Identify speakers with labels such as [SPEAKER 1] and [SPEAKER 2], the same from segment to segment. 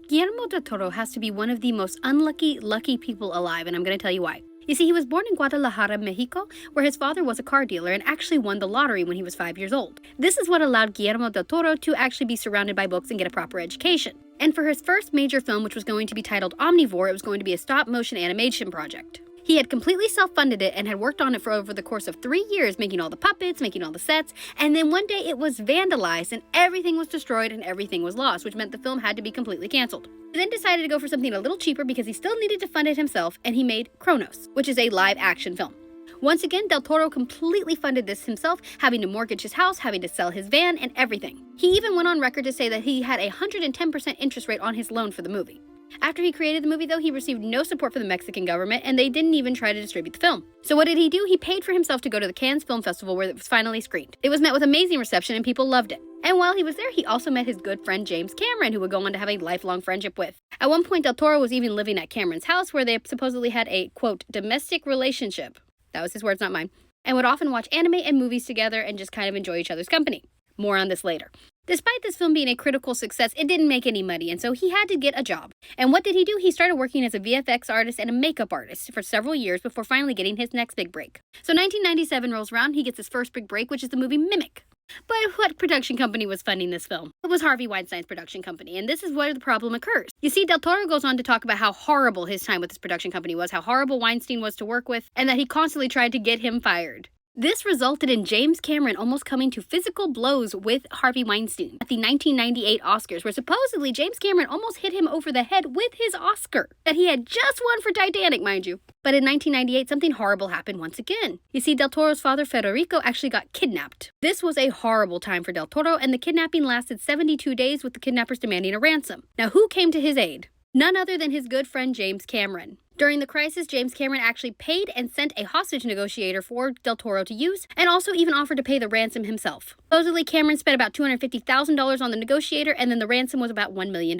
[SPEAKER 1] Guillermo del Toro has to be one of the most unlucky, lucky people alive, and I'm going to tell you why. You see, he was born in Guadalajara, Mexico, where his father was a car dealer and actually won the lottery when he was 5 years old. This is what allowed Guillermo del Toro to actually be surrounded by books and get a proper education. And for his first major film, which was going to be titled Omnivore, it was going to be a stop-motion animation project. He had completely self-funded it and had worked on it for over the course of 3 years, making all the puppets, making all the sets, and then one day it was vandalized and everything was destroyed and everything was lost, which meant the film had to be completely canceled. He then decided to go for something a little cheaper because he still needed to fund it himself, and he made Cronos, which is a live-action film. Once again, Del Toro completely funded this himself, having to mortgage his house, having to sell his van, and everything. He even went on record to say that he had a 110% interest rate on his loan for the movie. After he created the movie, though, he received no support from the Mexican government, and they didn't even try to distribute the film. So what did he do? He paid for himself to go to the Cannes Film Festival where it was finally screened. It was met with amazing reception and people loved it. And while he was there, he also met his good friend James Cameron, who would go on to have a lifelong friendship with. At one point, Del Toro was even living at Cameron's house where they supposedly had a, quote, domestic relationship. That was his words, not mine. And would often watch anime and movies together and just kind of enjoy each other's company. More on this later. Despite this film being a critical success, it didn't make any money, and so he had to get a job. And what did he do? He started working as a VFX artist and a makeup artist for several years before finally getting his next big break. So 1997 rolls around, he gets his first big break, which is the movie Mimic. But what production company was funding this film? It was Harvey Weinstein's production company, and this is where the problem occurs. You see, Del Toro goes on to talk about how horrible his time with this production company was, how horrible Weinstein was to work with, and that he constantly tried to get him fired. This resulted in James Cameron almost coming to physical blows with Harvey Weinstein at the 1998 Oscars, where supposedly James Cameron almost hit him over the head with his Oscar that he had just won for Titanic, mind you. But in 1998, something horrible happened once again. You see, Del Toro's father, Federico, actually got kidnapped. This was a horrible time for Del Toro, and the kidnapping lasted 72 days with the kidnappers demanding a ransom. Now, who came to his aid? None other than his good friend James Cameron. During the crisis, James Cameron actually paid and sent a hostage negotiator for Del Toro to use, and also even offered to pay the ransom himself. Supposedly, Cameron spent about $250,000 on the negotiator, and then the ransom was about $1 million.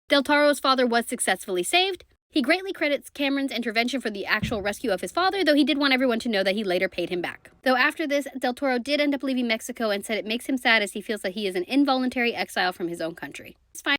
[SPEAKER 1] Del Toro's father was successfully saved. He greatly credits Cameron's intervention for the actual rescue of his father, though he did want everyone to know that he later paid him back. Though after this, Del Toro did end up leaving Mexico and said it makes him sad as he feels that he is an involuntary exile from his own country. It's fine.